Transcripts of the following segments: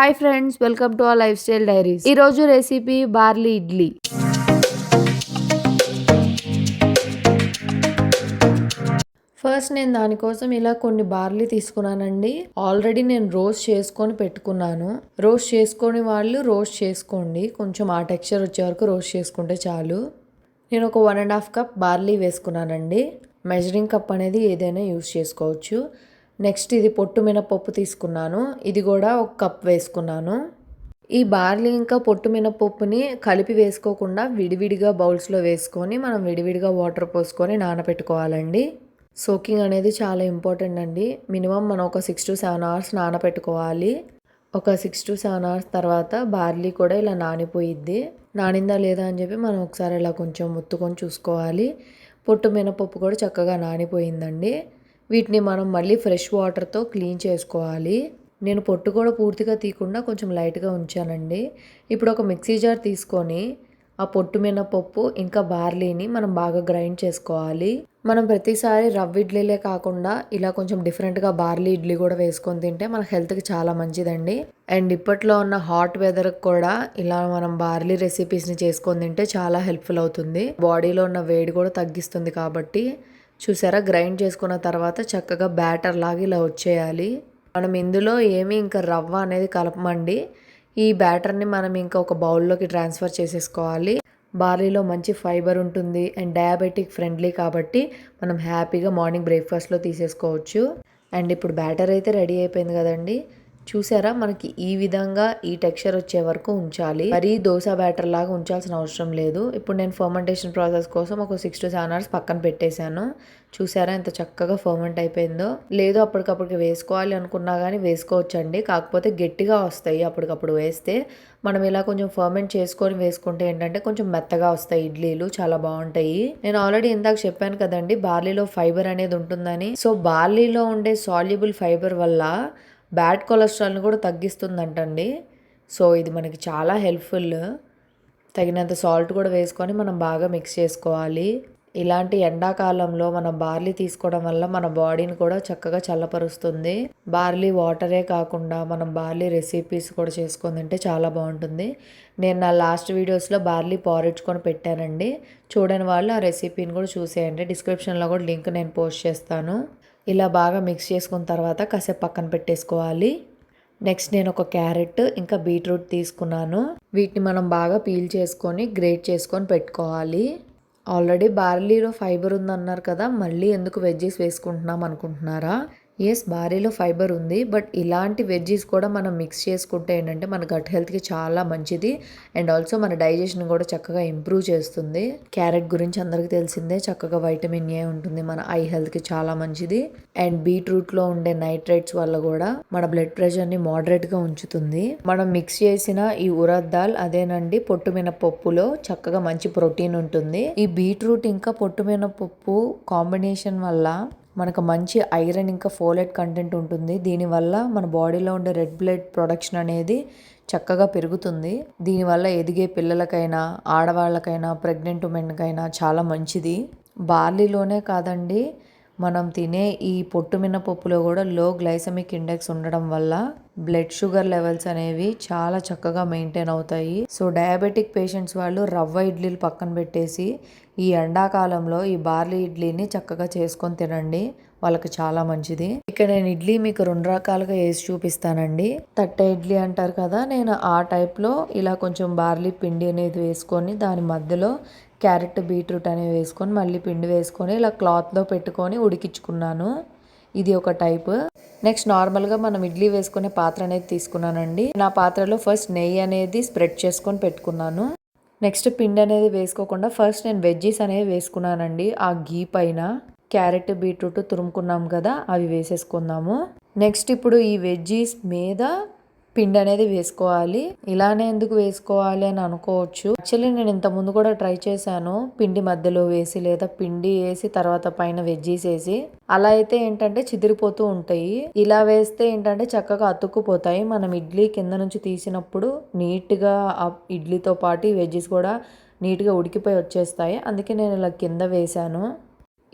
Hi friends, welcome to our life style diaries. ఈరోజు recipe barley idli. First నేను దానికోసం ఇలా కొన్ని బార్లీ తీసుకున్నానండి. ఆల్రెడీ నేను రోస్ట్ చేసుకొని పెట్టుకున్నాను. రోస్ట్ చేసుకొని వాళ్ళు రోస్ట్ చేసుకోండి. కొంచెం ఆ టెక్స్చర్ వచ్చే వరకు రోస్ట్ చేసుకుంటే చాలు. నేను ఒక 1.5 కప్ బార్లీ వేసుకున్నానండి. మెజరింగ్ కప్ అనేది ఏదైనా యూస్ చేసుకోవచ్చు. నెక్స్ట్ ఇది పొట్టు మినపప్పు తీసుకున్నాను. ఇది కూడా ఒక కప్ వేసుకున్నాను. ఈ బార్లీ ఇంకా పొట్టు మినపప్పుని కలిపి వేసుకోకుండా విడివిడిగా బౌల్స్లో వేసుకొని మనం విడివిడిగా వాటర్ పోసుకొని నానబెట్టుకోవాలండి. సోకింగ్ అనేది చాలా ఇంపార్టెంట్ అండి. మినిమం మనం ఒక 6 to 7 hours నానబెట్టుకోవాలి. ఒక 6 to 7 hours తర్వాత బార్లీ కూడా ఇలా నానిపోయిద్ది. నానిందా లేదా అని చెప్పి మనం ఒకసారి ఇలా కొంచెం ముత్తుకొని చూసుకోవాలి. పొట్టు మినపప్పు కూడా చక్కగా నానిపోయిందండి. వీటిని మనం మళ్ళీ ఫ్రెష్ వాటర్తో క్లీన్ చేసుకోవాలి. నేను పొట్టు కూడా పూర్తిగా తీయకుండా కొంచెం లైట్గా ఉంచానండి. ఇప్పుడు ఒక మిక్సీ జార్ తీసుకొని ఆ పొట్టు మినపప్పు ఇంకా బార్లీని మనం బాగా గ్రైండ్ చేసుకోవాలి. మనం ప్రతిసారి రవ్వ ఇడ్లీలే కాకుండా ఇలా కొంచెం డిఫరెంట్గా బార్లీ ఇడ్లీ కూడా వేసుకొని తింటే మన హెల్త్కి చాలా మంచిదండి. అండ్ ఇప్పట్లో ఉన్న హాట్ వెదర్కి కూడా ఇలా మనం బార్లీ రెసిపీస్ని చేసుకొని తింటే చాలా హెల్ప్ఫుల్ అవుతుంది. బాడీలో ఉన్న వేడి కూడా తగ్గిస్తుంది. కాబట్టి చూసారా, గ్రైండ్ చేసుకున్న తర్వాత చక్కగా బ్యాటర్ లాగా ఇలా వచ్చేయాలి. మనం ఇందులో ఏమీ ఇంకా రవ్వ అనేది కలపమండి. ఈ బ్యాటర్ని మనం ఇంకా ఒక బౌల్లోకి ట్రాన్స్ఫర్ చేసేసుకోవాలి. బార్లీలో మంచి ఫైబర్ ఉంటుంది అండ్ డయాబెటిక్ ఫ్రెండ్లీ కాబట్టి మనం హ్యాపీగా మార్నింగ్ బ్రేక్ఫాస్ట్లో తీసేసుకోవచ్చు. అండ్ ఇప్పుడు బ్యాటర్ అయితే రెడీ అయిపోయింది కదండి. చూసారా, మనకి ఈ విధంగా ఈ టెక్స్చర్ వచ్చే వరకు ఉంచాలి. మరీ దోశ బ్యాటర్ లాగా ఉంచాల్సిన అవసరం లేదు. ఇప్పుడు నేను ఫర్మెంటేషన్ ప్రాసెస్ కోసం ఒక 6 to 7 hours పక్కన పెట్టేశాను. చూసారా ఎంత చక్కగా ఫర్మెంట్ అయిపోయిందో. లేదు అప్పటికప్పటికి వేసుకోవాలి అనుకున్నా కానీ వేసుకోవచ్చండి. కాకపోతే గట్టిగా వస్తాయి అప్పటికప్పుడు వేస్తే. మనం ఇలా కొంచెం ఫర్మెంట్ చేసుకొని వేసుకుంటే ఏంటంటే కొంచెం మెత్తగా వస్తాయి ఇడ్లీలు, చాలా బాగుంటాయి. నేను ఆల్రెడీ ఇందాక చెప్పాను కదండి బార్లీలో ఫైబర్ అనేది ఉంటుందని. సో బార్లీలో ఉండే సాల్యుబుల్ ఫైబర్ వల్ల బ్యాడ్ కొలెస్ట్రాల్ని కూడా తగ్గిస్తుందంటండి. సో ఇది మనకి చాలా హెల్ప్ఫుల్. తగినంత సాల్ట్ కూడా వేసుకొని మనం బాగా మిక్స్ చేసుకోవాలి. ఇలాంటి ఎండాకాలంలో మనం బార్లీ తీసుకోవడం వల్ల మన బాడీని కూడా చక్కగా చల్లపరుస్తుంది. బార్లీ వాటరే కాకుండా మనం బార్లీ రెసిపీస్ కూడా చేసుకొని తింటే చాలా బాగుంటుంది. నేను నా లాస్ట్ వీడియోస్లో బార్లీ పారిడ్చుకొని పెట్టానండి. చూడని వాళ్ళు ఆ రెసిపీని కూడా చూసేయండి. డిస్క్రిప్షన్లో కూడా లింక్ నేను పోస్ట్ చేస్తాను. ఇలా బాగా మిక్స్ చేసుకున్న తర్వాత కాసేపు పక్కన పెట్టేసుకోవాలి. నెక్స్ట్ నేను ఒక క్యారెట్ ఇంకా బీట్రూట్ తీసుకున్నాను. వీటిని మనం బాగా పీల్ చేసుకొని గ్రేట్ చేసుకొని పెట్టుకోవాలి. ఆల్రెడీ బార్లీలో ఫైబర్ ఉందన్నారు కదా, మళ్ళీ ఎందుకు వెజ్జీస్ వేసుకుంటున్నాం అనుకుంటున్నారా? ఎస్, బార్లీలో ఫైబర్ ఉంది. బట్ ఇలాంటి వెజ్జీస్ కూడా మనం మిక్స్ చేసుకుంటే ఏంటంటే మన గట్ హెల్త్కి చాలా మంచిది. అండ్ ఆల్సో మన డైజెషన్ కూడా చక్కగా ఇంప్రూవ్ చేస్తుంది. క్యారెట్ గురించి అందరికీ తెలిసిందే, చక్కగా వైటమిన్ ఏ ఉంటుంది, మన ఐ హెల్త్కి చాలా మంచిది. అండ్ బీట్రూట్లో ఉండే నైట్రేట్స్ వల్ల కూడా మన బ్లడ్ ప్రెషర్ని మోడరేట్గా ఉంచుతుంది. మనం మిక్స్ చేసిన ఈ ఉరద్ దాల్ అదేనండి పొట్టు మినపప్పులో చక్కగా మంచి ప్రోటీన్ ఉంటుంది. ఈ బీట్రూట్ ఇంకా పొట్టు మినపప్పు కాంబినేషన్ వల్ల మనకు మంచి ఐరన్ ఇంకా ఫోలేట్ కంటెంట్ ఉంటుంది. దీనివల్ల మన బాడీలో ఉండే రెడ్ బ్లడ్ ప్రొడక్షన్ అనేది చక్కగా పెరుగుతుంది. దీనివల్ల ఎదిగే పిల్లలకైనా ఆడవాళ్ళకైనా ప్రెగ్నెంట్ ఉమెన్కైనా చాలా మంచిది. బార్లీలోనే కాదండి, మనం తినే ఈ పొట్టు మినపప్పులో కూడా లో గ్లైసెమిక్ ఇండెక్స్ ఉండడం వల్ల బ్లడ్ షుగర్ లెవెల్స్ అనేవి చాలా చక్కగా మెయింటైన్ అవుతాయి. సో డయాబెటిక్ పేషెంట్స్ వాళ్ళు రవ్వ ఇడ్లీలు పక్కన పెట్టేసి ఈ ఎండాకాలంలో ఈ బార్లీ ఇడ్లీని చక్కగా చేసుకొని తినండి, వాళ్ళకి చాలా మంచిది. ఇక్కడ నేను ఇడ్లీ మీకు 2 రకాలుగా వేసి చూపిస్తానండి. తట్టె ఇడ్లీ అంటారు కదా, నేను ఆ టైప్లో ఇలా కొంచెం బార్లీ పిండి అనేది వేసుకొని దాని మధ్యలో క్యారెట్ బీట్రూట్ అనేవి వేసుకొని మళ్ళీ పిండి వేసుకొని ఇలా క్లాత్లో పెట్టుకొని ఉడికించుకున్నాను. ఇది ఒక టైప్. నెక్స్ట్ నార్మల్గా మనం ఇడ్లీ వేసుకునే పాత్ర అనేది తీసుకున్నానండి. నా పాత్రలో ఫస్ట్ నెయ్యి అనేది స్ప్రెడ్ చేసుకొని పెట్టుకున్నాను. నెక్స్ట్ పిండి అనేది వేసుకోకుండా ఫస్ట్ నేను వెజ్జీస్ అనేవి వేసుకున్నానండి. ఆ గీ పైన క్యారెట్ బీట్రూట్ తురుముకున్నాం కదా, అవి వేసేసుకుందాము. నెక్స్ట్ ఇప్పుడు ఈ వెజ్జీస్ మీద పిండి అనేది వేసుకోవాలి. ఇలానే ఎందుకు వేసుకోవాలి అని అనుకోవచ్చు. యాక్చువల్లీ నేను ఇంత ముందు కూడా ట్రై చేశాను, పిండి మధ్యలో వేసి లేదా పిండి వేసి తర్వాత పైన వెజ్జీస్ వేసి. అలా అయితే ఏంటంటే చిదిరిపోతూ ఉంటాయి. ఇలా వేస్తే ఏంటంటే చక్కగా అతుక్కుపోతాయి. మనం ఇడ్లీ కింద నుంచి తీసినప్పుడు నీట్గా ఆ ఇడ్లీతో పాటు వెజ్జీస్ కూడా నీట్గా ఉడికిపోయి వచ్చేస్తాయి. అందుకే నేను ఇలా కింద వేశాను.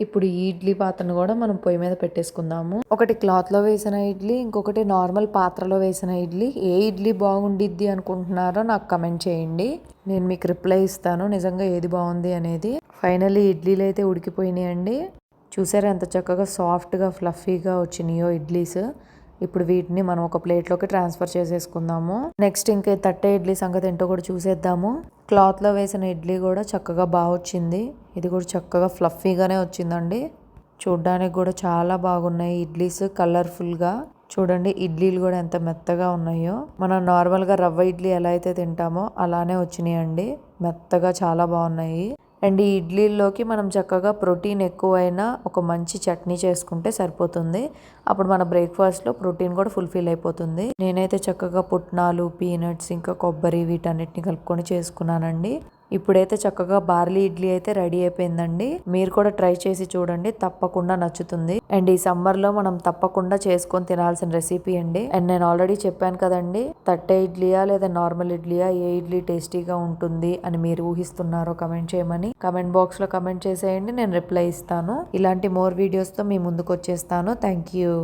ఇప్పుడు ఈ ఇడ్లీ పాత్రను కూడా మనం పొయ్యి మీద పెట్టేసుకుందాము. ఒకటి క్లాత్లో వేసిన ఇడ్లీ, ఇంకొకటి నార్మల్ పాత్రలో వేసిన ఇడ్లీ. ఏ ఇడ్లీ బాగుండిద్ది అనుకుంటున్నారో నాకు కమెంట్ చేయండి. నేను మీకు రిప్లై ఇస్తాను నిజంగా ఏది బాగుంది అనేది. ఫైనల్లీ ఇడ్లీలు అయితే ఉడికిపోయినాయండి. చూసారా ఎంత చక్కగా సాఫ్ట్గా ఫ్లఫీగా వచ్చినాయో ఇడ్లీస్. ఇప్పుడు వీటిని మనం ఒక ప్లేట్లోకి ట్రాన్స్ఫర్ చేసేసుకుందాము. నెక్స్ట్ ఇంకా తట్టే ఇడ్లీ సంగతి ఏంటో కూడా చూసేద్దాము. క్లాత్లో వేసిన ఇడ్లీ కూడా చక్కగా బాగా వచ్చింది. ఇది కూడా చక్కగా ఫ్లఫీగానే వచ్చిందండి. చూడ్డానికి కూడా చాలా బాగున్నాయి ఇడ్లీస్, కలర్ఫుల్గా. చూడండి ఇడ్లీలు కూడా ఎంత మెత్తగా ఉన్నాయో. మనం నార్మల్గా రవ్వ ఇడ్లీ ఎలా అయితే తింటామో అలానే వచ్చినాయండి. మెత్తగా చాలా బాగున్నాయి. అండ్ ఈ ఇడ్లీల్లోకి మనం చక్కగా ప్రోటీన్ ఎక్కువైనా ఒక మంచి చట్నీ చేసుకుంటే సరిపోతుంది. అప్పుడు మన బ్రేక్ఫాస్ట్లో ప్రోటీన్ కూడా ఫుల్ఫిల్ అయిపోతుంది. నేనైతే చక్కగా పుట్నాలు, పీనట్స్, ఇంకా కొబ్బరి వీటన్నిటిని కలుపుకొని చేసుకున్నానండి. ఇప్పుడైతే చక్కగా బార్లీ ఇడ్లీ అయితే రెడీ అయిపోయిందండి. మీరు కూడా ట్రై చేసి చూడండి, తప్పకుండా నచ్చుతుంది. అండ్ ఈ సమ్మర్లో మనం తప్పకుండా చేసుకొని తినాల్సిన రెసిపీ అండి. అండ్ నేను ఆల్రెడీ చెప్పాను కదండి, తట్టే ఇడ్లీయా లేదా నార్మల్ ఇడ్లీయా, ఏ ఇడ్లీ టేస్టీగా ఉంటుంది అని మీరు ఊహిస్తున్నారో కమెంట్ చేయమని కమెంట్ బాక్స్లో కమెంట్ చేసేయండి. నేను రిప్లై ఇస్తాను. ఇలాంటి మోర్ వీడియోస్తో మీ ముందుకు వచ్చేస్తాను. Thank you.